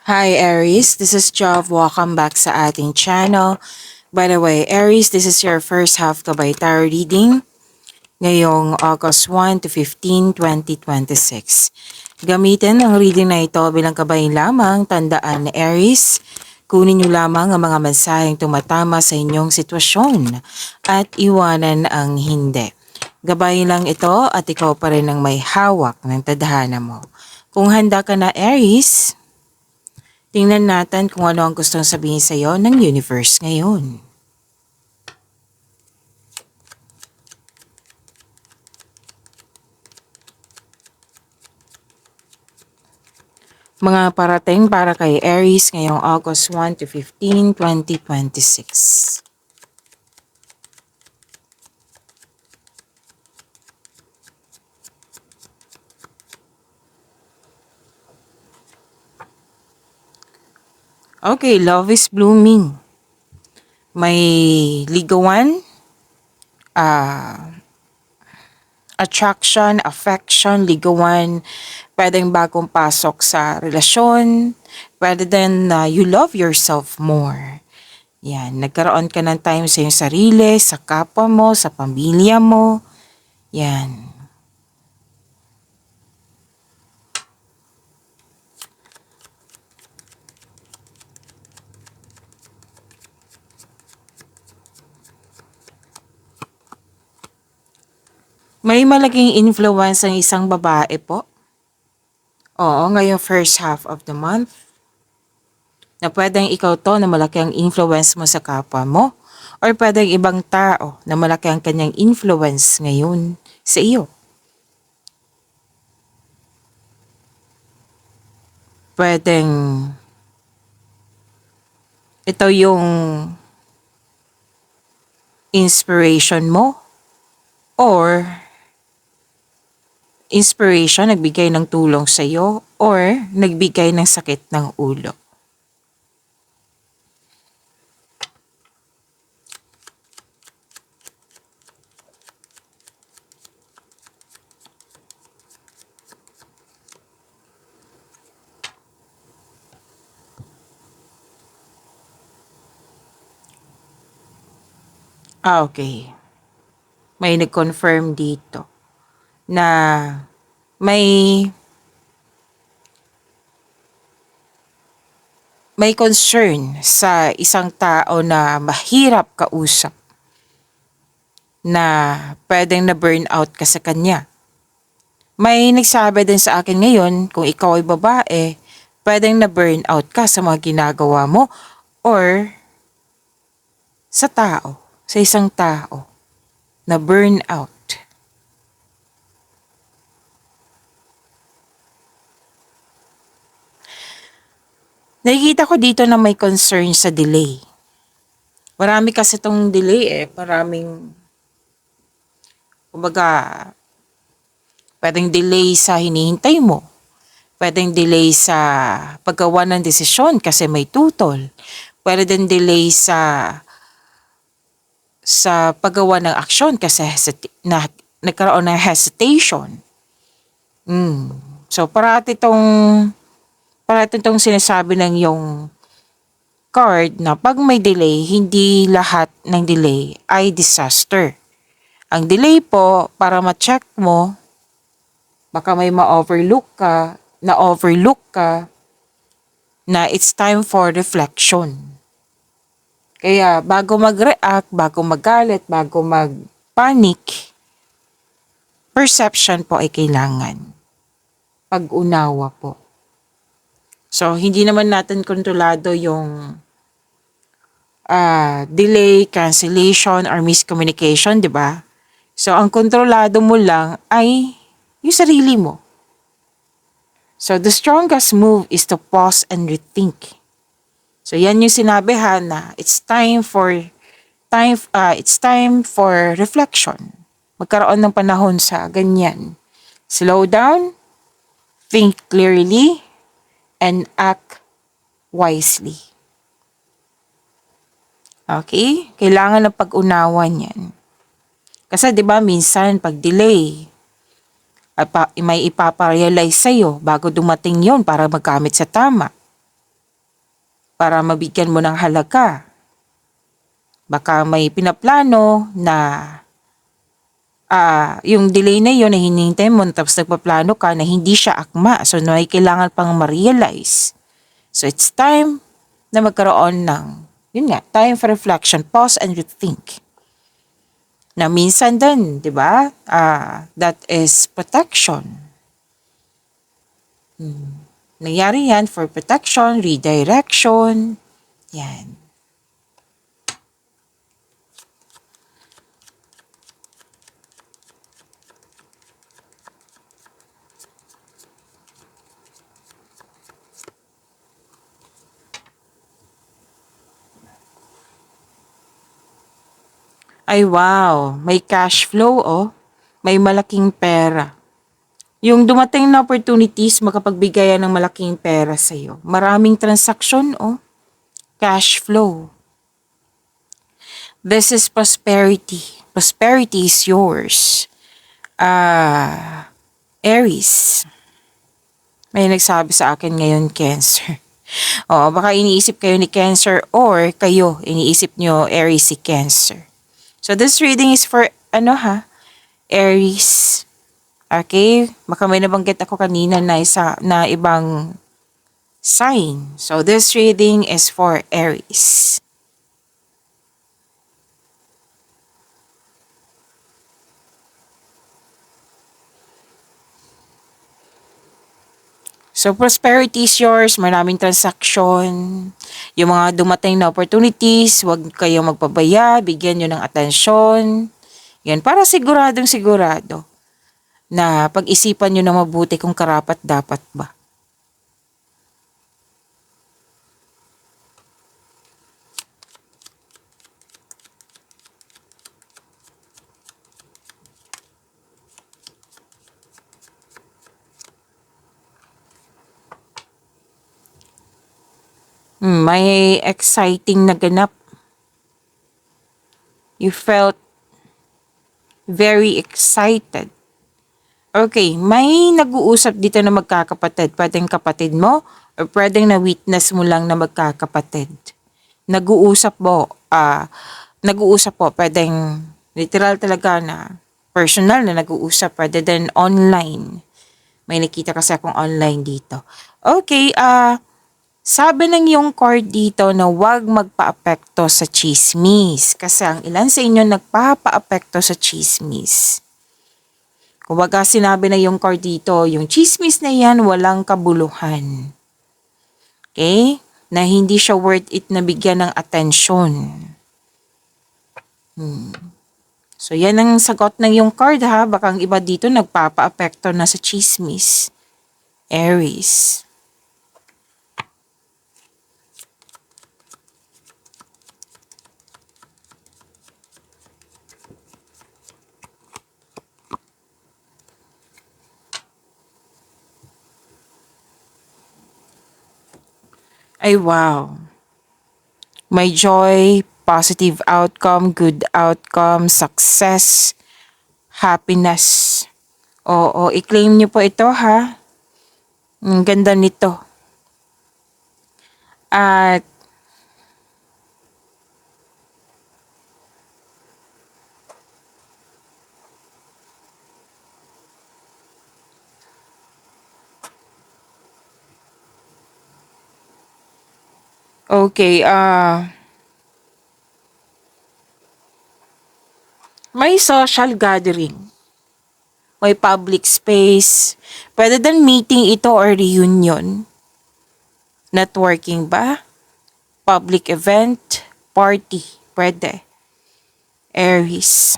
Hi Aries, this is Jov. Welcome back sa ating channel. By the way, Aries, this is your first half Kabay Tarot reading ngayong August 1 to 15, 2026. Gamitin ang reading na ito bilang kabay lamang. Tandaan na Aries, kunin niyo lamang ang mga mensaheng tumatama sa inyong sitwasyon at iwanan ang hindi. Gabayin lang ito at ikaw pa rin ang may hawak ng tadhana mo. Kung handa ka na Aries, tingnan natin kung ano ang gustong sabihin sa iyo ng universe ngayon. Mga parating para kay Aries ngayong August 1 to 15, 2026. Okay, love is blooming. May ligawan, attraction, affection, ligawan, pwedeng bagong pasok sa relasyon, pwede din na you love yourself more. Yan, nagkaroon ka ng time sa iyong sarili, sa kapwa mo, sa pamilya mo. Yan. May malaking influence ang isang babae po. Oo, ngayong first half of the month. Na pwedeng ikaw to na malaki ang influence mo sa kapwa mo. Or pwedeng ibang tao na malaki ang kanyang influence ngayon sa iyo. Pwedeng ito yung inspiration mo. Or inspiration nagbigay ng tulong sa iyo. Or nagbigay ng sakit ng ulo. Okay. May nag-confirm dito na may concern sa isang tao na mahirap kausap na pwedeng na burnout ka sa kanya. May nagsabi din sa akin ngayon, kung ikaw ay babae, pwedeng na burnout ka sa mga ginagawa mo or sa tao, sa isang tao na burnout. Nakikita ko dito na may concern sa delay. Marami kasi itong delay maraming, kumbaga, pwedeng delay sa hinihintay mo. Pwedeng delay sa paggawa ng desisyon kasi may tutol. Pwede din delay sa paggawa ng aksyon kasi nagkaroon ng hesitation. So parati itong sinasabi ng yung card na pag may delay, hindi lahat ng delay ay disaster. Ang delay po, para ma-check mo, baka may ma-overlook ka, na it's time for reflection. Kaya bago mag-react, bago magalit, bago mag-panic, perception po ay kailangan. Pag-unawa po. So, hindi naman natin kontrolado yung delay, cancellation, or miscommunication, di ba? So, ang kontrolado mo lang ay yung sarili mo. So, the strongest move is to pause and rethink. So, yan yung sinabi na it's time for reflection. Magkaroon ng panahon sa ganyan. Slow down, think clearly, and act wisely. Okay? Kailangan ng pag-unawan yan. Kasi 'di ba minsan pag delay, may ipaparealize sa'yo bago dumating yon para magamit sa tama. para mabigyan mo ng halaga. Baka may pinaplano na yung delay na yun na hinihintay mo tapos nagpaplano ka na hindi siya akma. So, may kailangan pang ma-realize. So, it's time na magkaroon ng, yun nga, time for reflection, pause and rethink. Na minsan din, di ba? That is protection. Nangyari yan for protection, redirection. Yan. Ay wow, may cash flow oh. May malaking pera. Yung dumating na opportunities, makapagbigayan ng malaking pera sa'yo. Maraming transaksyon oh. Cash flow. This is prosperity. Prosperity is yours. Aries. May nagsabi sa akin ngayon, Cancer. O, baka iniisip kayo ni Cancer or kayo, iniisip nyo Aries si Cancer. So, this reading is for, Aries. Okay? Baka may nabanggit ako kanina na ibang sign. So, this reading is for Aries. So, prosperity is yours, maraming transaction, yung mga dumating na opportunities, huwag kayong magpabaya, bigyan nyo ng atensyon. Yan, para siguradong sigurado na pag-isipan nyo na mabuti kung karapat dapat ba. May exciting na ganap. You felt very excited. Okay, may nag-uusap dito na magkakapatid. Pwedeng kapatid mo or pwedeng na-witness mo lang na magkakapatid. Nag-uusap po. Pwedeng literal talaga na personal na nag-uusap. Pwede din online. May nakita kasi akong online dito. Okay, sabi ng yung card dito na huwag magpa-apekto sa chismis. Kasi ang ilan sa inyo nagpapa-apekto sa chismis. Kumbaga sinabi na yung card dito, yung chismis na yan walang kabuluhan. Okay? Na hindi siya worth it na bigyan ng atensyon. So yan ang sagot ng yung card ha. Baka ang iba dito nagpapa-apekto na sa chismis. Aries. Ay wow. May joy, positive outcome, good outcome, success, happiness. Oo, i-claim niyo po ito ha. Ang ganda nito. At okay, may social gathering. May public space. Pwede din meeting ito or reunion. Networking ba? Public event, party. Pwede. Aries.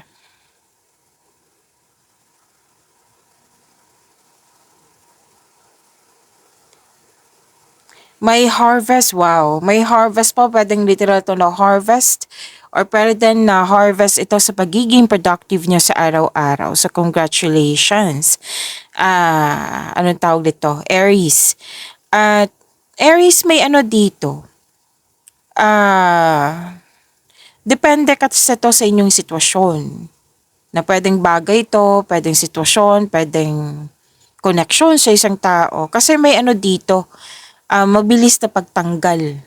May harvest, wow. May harvest po, pwedeng literal to na harvest. Or pwede din na harvest ito sa pagiging productive niya sa araw-araw. So, congratulations. Anong tawag dito? Aries. At Aries may ano dito. Depende kasi to sa inyong sitwasyon. Na pwedeng bagay to, pwedeng sitwasyon, pwedeng connection sa isang tao. Kasi may ano dito, mabilis na pagtanggal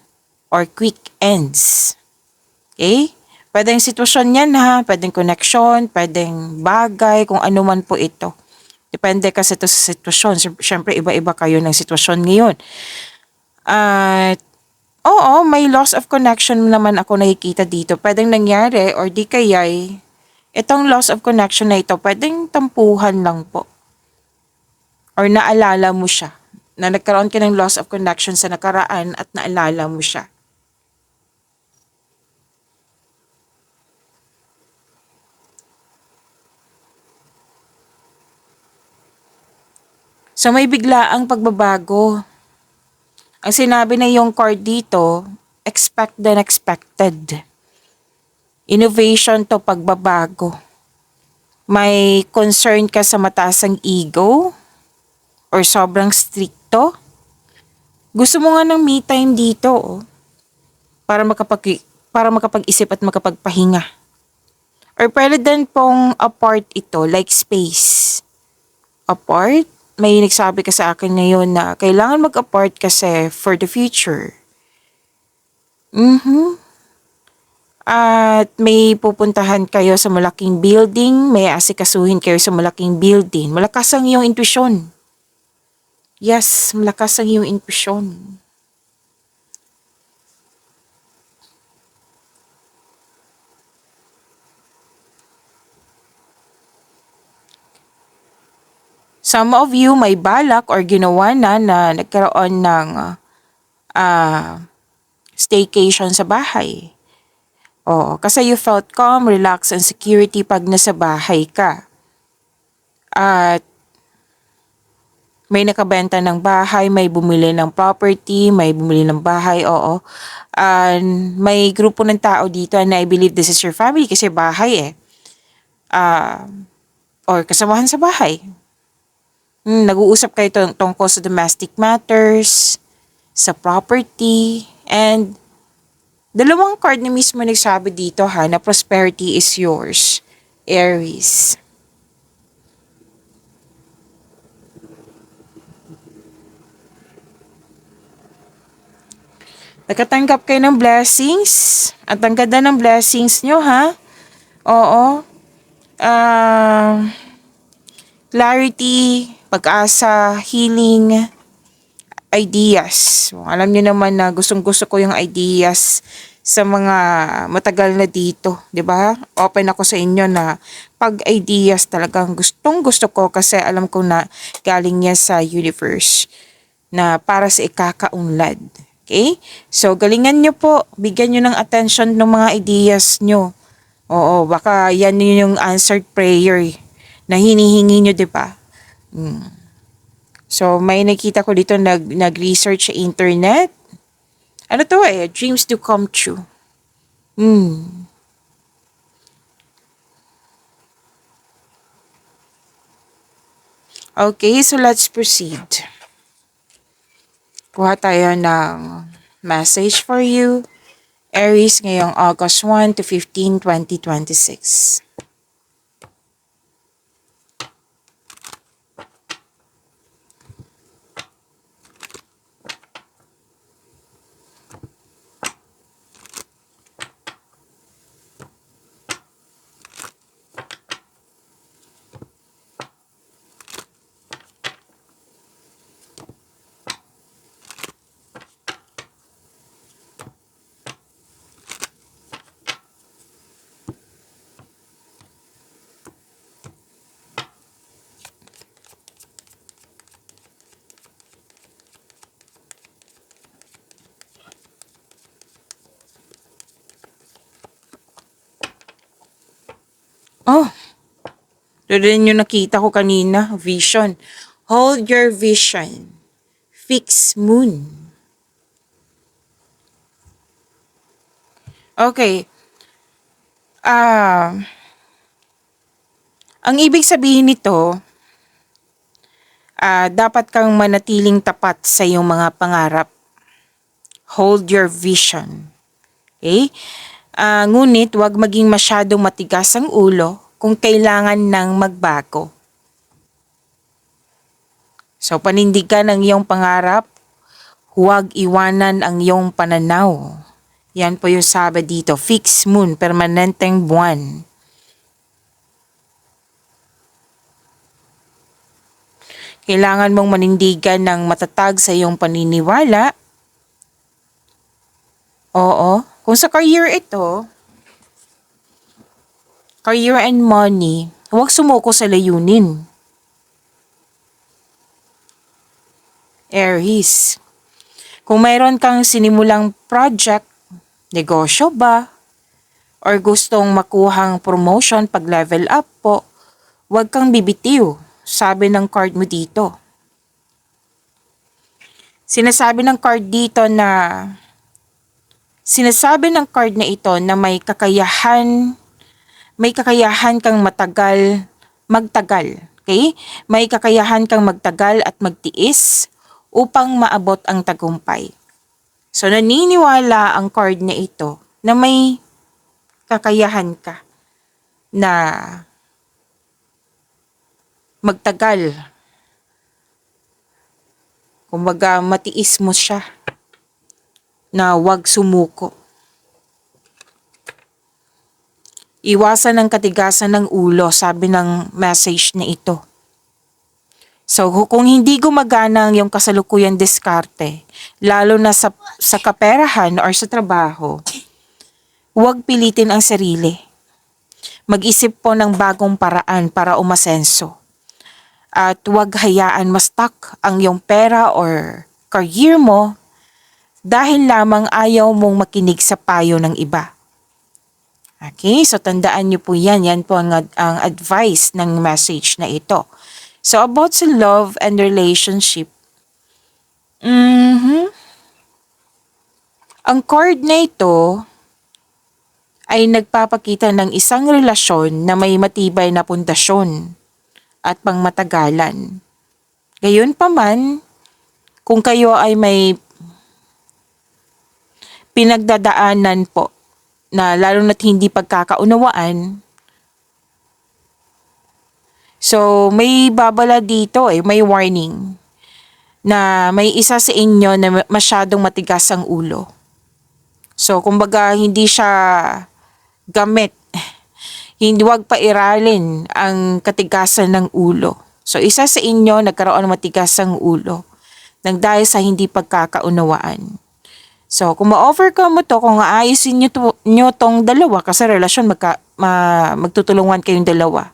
or quick ends. Okay? Pwedeng sitwasyon yan ha, pwedeng connection, pwedeng bagay, kung ano man po ito. Depende kasi ito sa sitwasyon. Siyempre, iba-iba kayo ng sitwasyon ngayon. At, oo, may loss of connection naman ako nakikita dito. Pwedeng nangyari or di kaya'y itong loss of connection na ito, pwedeng tampuhan lang po. Or naalala mo siya. Na nagkaroon ka ng loss of connection sa nakaraan at naalala mo siya. So may biglaang pagbabago. Ang sinabi na yung card dito, expect the unexpected. Innovation to, pagbabago. May concern ka sa mataasang ego or sobrang stricto. Gusto mo nga ng me time dito para makapag-isip at makapagpahinga. Or pwede din pong apart ito, like space. Apart? May nagsabi ka sa akin ngayon na kailangan mag-apart kasi for the future. At may pupuntahan kayo sa malaking building, may asikasuhin kayo sa malaking building. Malakas ang iyong intuition. Yes, malakas ang iyong intuition. Some of you may balak or ginawa na nagkaroon ng staycation sa bahay. Oo, kasi you felt calm, relaxed, and security pag nasa bahay ka. At may nakabenta ng bahay, may bumili ng property, may bumili ng bahay, oo. And may grupo ng tao dito and I believe this is your family kasi bahay or kasamahan sa bahay. Nag-uusap kayo tungkol sa domestic matters, sa property, and dalawang card na mismo nagsabi dito ha, na prosperity is yours, Aries. Nakatanggap kayo ng blessings, at ang ganda ng blessings nyo ha. Oo. Clarity, pag-asa, healing, ideas. Alam niyo naman na gustong-gusto ko yung ideas sa mga matagal na dito, 'di ba? Open ako sa inyo na pag ideas talagang gustong-gusto ko kasi alam ko na galing niya sa universe na para sa ikakaunlad. Okay? So galingan niyo po, bigyan niyo ng attention ng mga ideas niyo. Oo, baka yan yung answered prayer na hinihingi nyo, di ba? So, may nakita ko dito nag-research sa internet. Ano to dreams do come true. Okay, so let's proceed. Kuha tayo ng message for you. Aries ngayong August 1 to 15, 2026. Oh, ito rin yung nakita ko kanina, vision. Hold your vision. Fix moon. Okay. Ang ibig sabihin nito, dapat kang manatiling tapat sa iyong mga pangarap. Hold your vision. Okay? Ngunit wag maging masyadong matigas ang ulo kung kailangan ng magbago. So panindigan ang iyong pangarap, Huwag iwanan ang iyong pananaw. Yan po yung sabi dito, fixed moon, permanenteng buwan. Kailangan mong manindigan ng matatag sa iyong paniniwala. Oo, kung sa career ito, career and money, huwag sumuko sa layunin. Aries, kung mayroon kang sinimulang project, negosyo ba, or gustong makuhang promotion pag level up po, huwag kang bibitiw, sabi ng card mo dito. Sinasabi ng card na ito na may kakayahan kang magtagal. Okay? May kakayahan kang magtagal at magtiis upang maabot ang tagumpay. So naniniwala ang card na ito na may kakayahan ka na magtagal. Kumbaga matiis mo siya na huwag sumuko. Iwasan ang katigasan ng ulo, sabi ng message na ito. So kung hindi gumagana ang iyong kasalukuyang diskarte, lalo na sa kaperahan or sa trabaho, huwag pilitin ang sarili. Mag-isip po ng bagong paraan para umasenso. At huwag hayaan ma-stuck ang iyong pera or career mo dahil lamang ayaw mong makinig sa payo ng iba. Okay, so tandaan niyo po yan. Yan po ang advice ng message na ito. So about sa love and relationship, ang card na ito ay nagpapakita ng isang relasyon na may matibay na pundasyon at pangmatagalan. Gayunpaman, kung kayo ay may pinagdadaanan po na lalo na't hindi pagkakaunawaan, so may babala dito may warning na may isa sa inyo na masyadong matigas ang ulo. So kumbaga hindi siya gamit, hindi wag pairalin ang katigasan ng ulo. So isa sa inyo nagkaroon ng matigas ang ulo nang dahil sa hindi pagkakaunawaan. So, kung ma-overcome mo to, kung aayusin nyo tong dalawa, kasi relasyon magtutulungan kayong dalawa,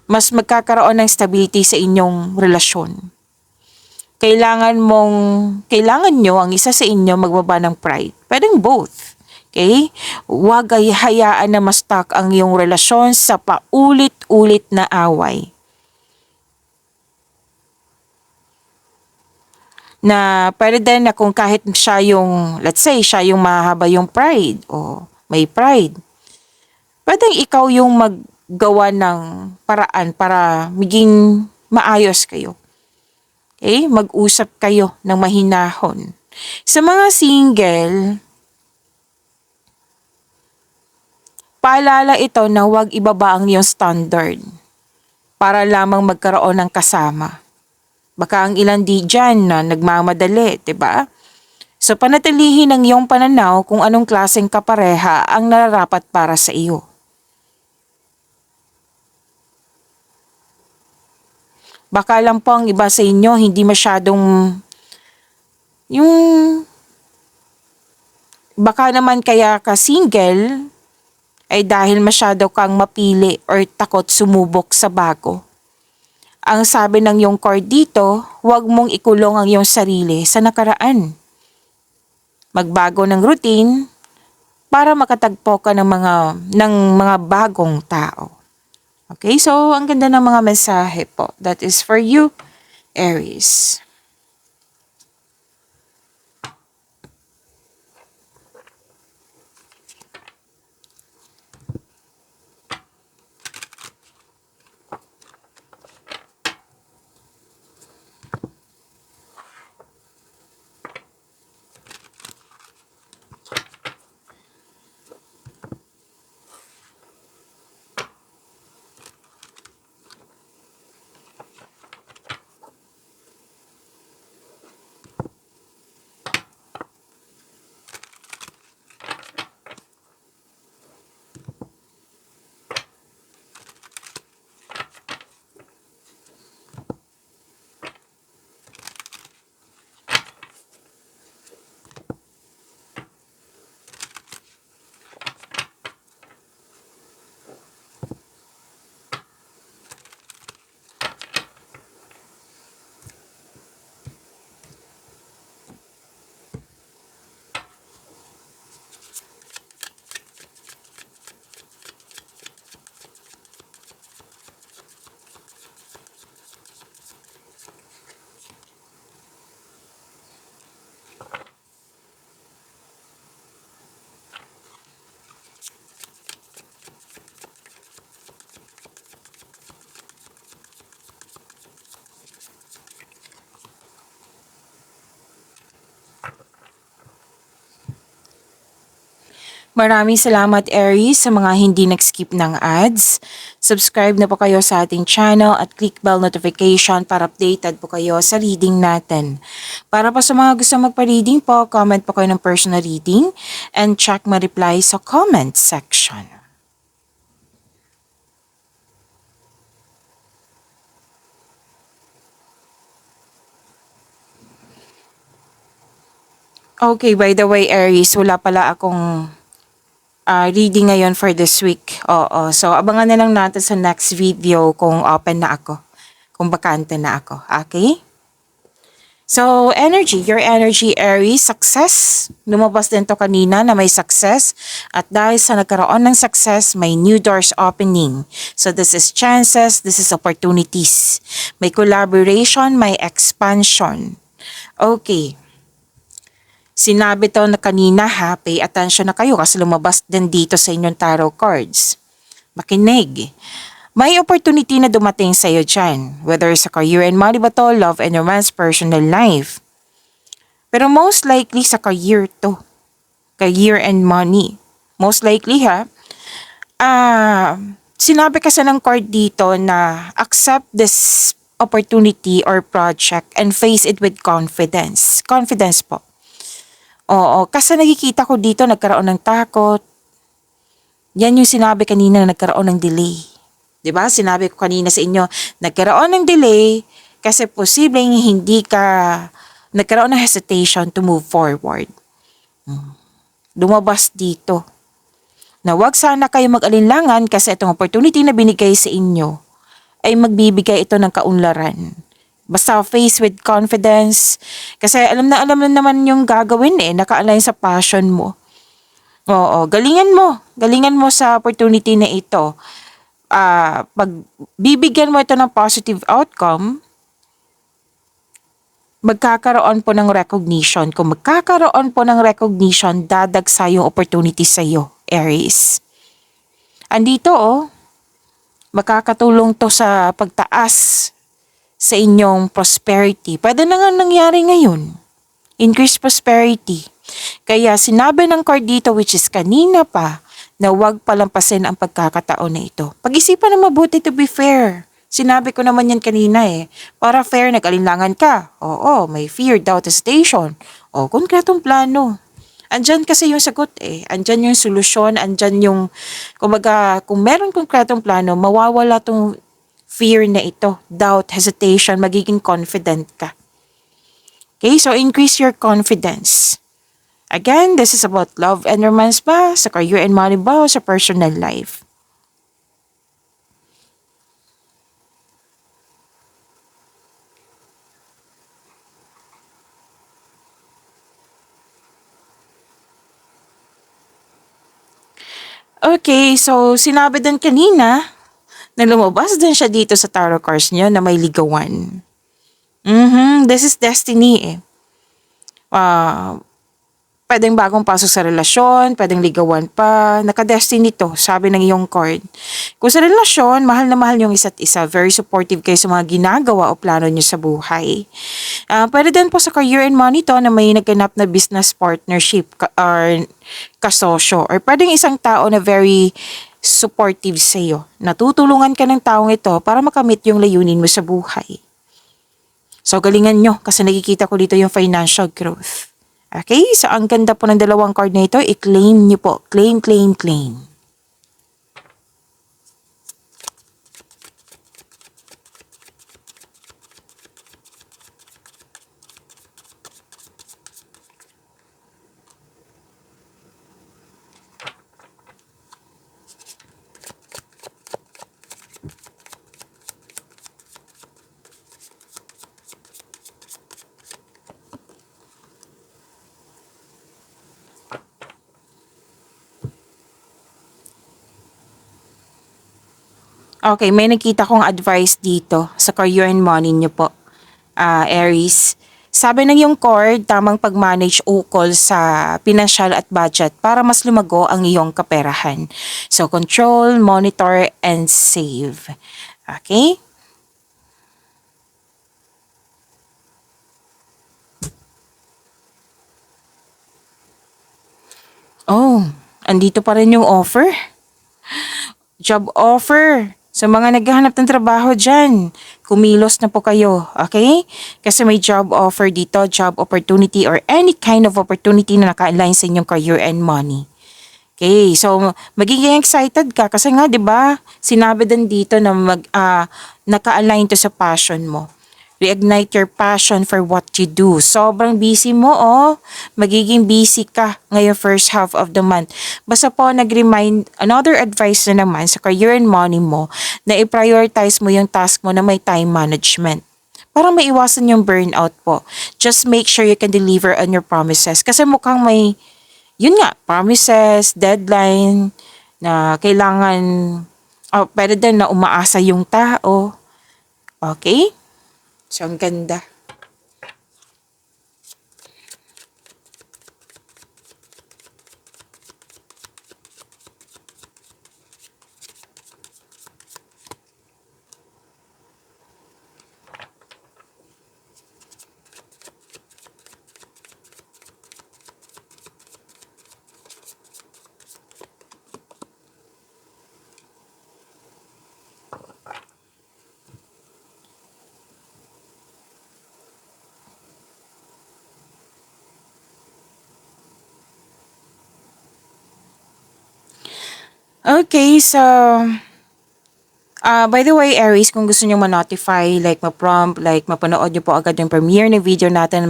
mas magkakaroon ng stability sa inyong relasyon. Kailangan nyo ang isa sa inyo magbaba ng pride. Pwedeng both. Okay? Huwag hayaan na ma-stuck ang iyong relasyon sa paulit-ulit na away. Na pwede din na kung kahit siya yung, let's say, siya yung mahaba yung pride o may pride, pwedeng ikaw yung maggawa ng paraan para maging maayos kayo. Okay? Mag-usap kayo ng mahinahon. Sa mga single, paalala ito na huwag ibaba ang iyong standard para lamang magkaroon ng kasama. Baka ang ilan di dyan na nagmamadali, 'di ba? So panatilihin ang iyong pananaw kung anong klaseng kapareha ang nararapat para sa iyo. Baka lang po ang iba sa inyo hindi masyadong yung baka naman kaya ka single ay dahil masyado kang mapili or takot sumubok sa bago. Ang sabi ng iyong card dito, huwag mong ikulong ang iyong sarili sa nakaraan. Magbago ng routine para makatagpo ka ng mga bagong tao. Okay, so ang ganda ng mga mensahe po. That is for you, Aries. Maraming salamat Aries sa mga hindi nag-skip ng ads. Subscribe na po kayo sa ating channel at click bell notification para updated po kayo sa reading natin. Para po sa mga gusto magpa-reading po, comment po kayo ng personal reading and check ma-reply sa comment section. Okay, by the way Aries, wala pala akong reading ngayon for this week. Oo, so abangan na lang natin sa next video kung open na ako. Kung bakante na ako. Okay? So, your energy, Aries, success. Lumabas din to kanina na may success. At dahil sa nagkaroon ng success, may new doors opening. So, this is chances, this is opportunities. May collaboration, may expansion. Okay. Sinabi to na kanina ha, pay attention na kayo kasi lumabas din dito sa inyong tarot cards. Makinig. May opportunity na dumating sa iyo dyan, whether sa career and money ba to, love and romance, personal life. Pero most likely sa career to. Career and money. Most likely ha. Sinabi kasi ng card dito na accept this opportunity or project and face it with confidence. Confidence po. Oo, kasi nakikita ko dito nagkaroon ng takot. Yan yung sinabi kanina na nagkaroon ng delay. 'Di ba? Sinabi ko kanina sa inyo, nagkaroon ng delay kasi posibleng hindi ka nagkaroon ng hesitation to move forward. Lumabas dito na wag sana kayo mag-alinlangan kasi itong opportunity na binigay sa inyo ay magbibigay ito ng kaunlaran. Basta face with confidence kasi alam na naman yung gagawin naka-align sa passion mo. Oo, galingan mo. Galingan mo sa opportunity na ito. Pag bibigyan mo ito ng positive outcome, magkakaroon po ng recognition. Kung magkakaroon po ng recognition, dadagsa yung opportunity sa iyo, Aries. Andito makakatulong to sa pagtaas sa inyong prosperity. Pwede na nga nangyari ngayon. Increased prosperity. Kaya sinabi ng card dito which is kanina pa, na huwag palampasin ang pagkakataon na ito. Pag-isipan na mabuti to be fair. Sinabi ko naman yan kanina Para fair, nag-alinlangan ka. Oo, may fear, doubt, hesitation. O, konkretong plano. Andyan kasi yung sagot Andyan yung solusyon, andyan yung, kumbaga, kung meron konkretong plano, mawawala tong fear na ito. Doubt, hesitation, magiging confident ka. Okay, so increase your confidence. Again, this is about love and romance ba, sa career and money ba, o sa personal life. Okay, so sinabi din kanina na lumabas din siya dito sa tarot cards niyo na may ligawan. This is destiny Pwedeng bagong pasok sa relasyon, pwedeng ligawan pa, naka-destiny to, sabi ng iyong card. Kung sa relasyon, mahal na mahal yung isa't isa, very supportive kayo sa mga ginagawa o plano niyo sa buhay. Pwede din po sa career and money to na may nagganap na business partnership or kasosyo, or pwedeng isang tao na very supportive sa iyo. Natutulungan ka ng taong ito para makamit yung layunin mo sa buhay. So galingan nyo kasi nakikita ko dito yung financial growth. Okay, so ang ganda po ng dalawang card na ito, i-claim nyo po. Claim, claim, claim. Okay, may nakita kong advice dito sa career and money nyo po, Aries. Sabi ng yung card, tamang pag-manage ukol sa pinansyal at budget para mas lumago ang iyong kaperahan. So, control, monitor, and save. Okay? Oh, andito pa rin yung offer. Job offer. Sa mga naghahanap ng trabaho dyan, kumilos na po kayo, okay? Kasi may job offer dito, job opportunity or any kind of opportunity na naka-align sa inyong career and money. Okay, so magiging excited ka kasi nga 'di ba? Sinabi din dito na naka-align to sa passion mo. Reignite your passion for what you do. Sobrang busy mo, oh. Magiging busy ka ngayong first half of the month. Basta po nag-remind, another advice na naman sa career and money mo na i-prioritize mo yung task mo na may time management. Para maiwasan yung burnout po. Just make sure you can deliver on your promises. Kasi mukhang may, yun nga, promises, deadline, na kailangan, pwede din na umaasa yung tao. Okay? So, ang ganda. Okay, so, by the way, Aries, kung gusto nyo ma-notify, like ma-prompt, like mapanood nyo po agad yung premiere na video natin,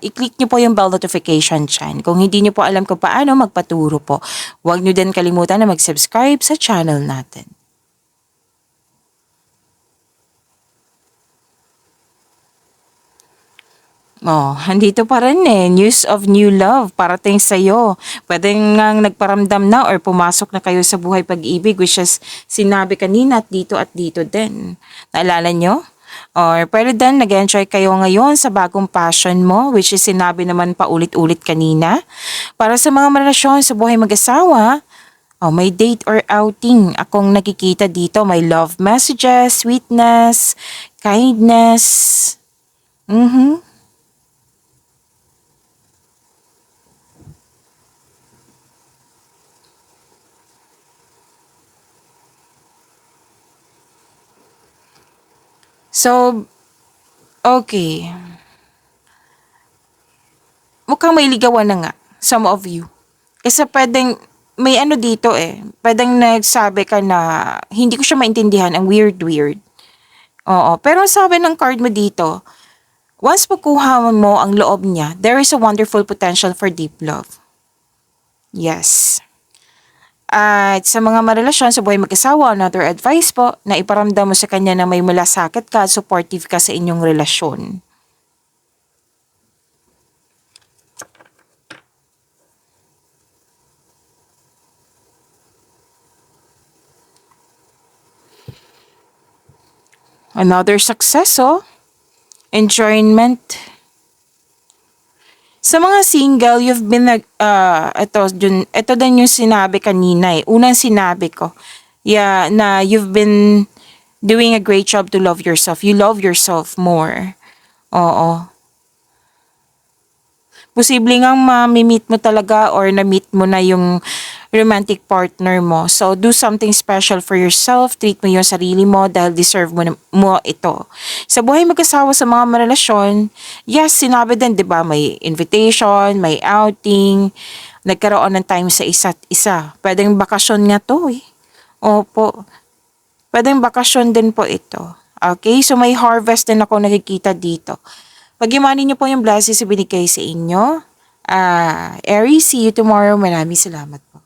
i-click nyo po yung bell notification dyan. Kung hindi nyo po alam kung paano, magpaturo po. Huwag nyo din kalimutan na mag-subscribe sa channel natin. Oh, andito pa rin eh. News of new love parating sa'yo. Pwede ngang nagparamdam na or pumasok na kayo sa buhay pag-ibig, which is sinabi kanina at dito din. Naalala nyo? Or pwede din nag-enjoy kayo ngayon sa bagong passion mo, which is sinabi naman paulit-ulit kanina. Para sa mga relasyon sa buhay mag-asawa, may date or outing akong nakikita dito. May love messages, sweetness, kindness. So, okay. Mukhang may ligawan na nga, some of you. Kasi pwedeng, may ano dito eh, pwedeng nagsabi ka na hindi ko siya maintindihan, ang weird. Oo, pero sabi ng card mo dito, once makuha mo ang loob niya, there is a wonderful potential for deep love. Yes. At sa mga marelasyon sa buhay mag-asawa, another advice po, na iparamdam mo sa kanya na may malasakit ka at supportive ka sa inyong relasyon. Another success, oh. Enjoyment. Sa mga single, you've been ito din yung sinabi kanina eh. Unang sinabi ko, yeah, na you've been doing a great job to love yourself. You love yourself more. Oo. Posible nga ma-meet mo talaga or na-meet mo na yung romantic partner mo. So, do something special for yourself. Treat mo yung sarili mo dahil deserve mo ito. Sa buhay mag-asawa sa mga marelasyon, yes, sinabi din, di ba, may invitation, may outing, nagkaroon ng time sa isa't isa. Pwedeng bakasyon nga to eh. Opo. Pwedeng bakasyon din po ito. Okay? So, may harvest din ako nakikita dito. Pag-imanin niyo po yung blessings na binigay sa inyo. Aries, see you tomorrow. Maraming salamat po.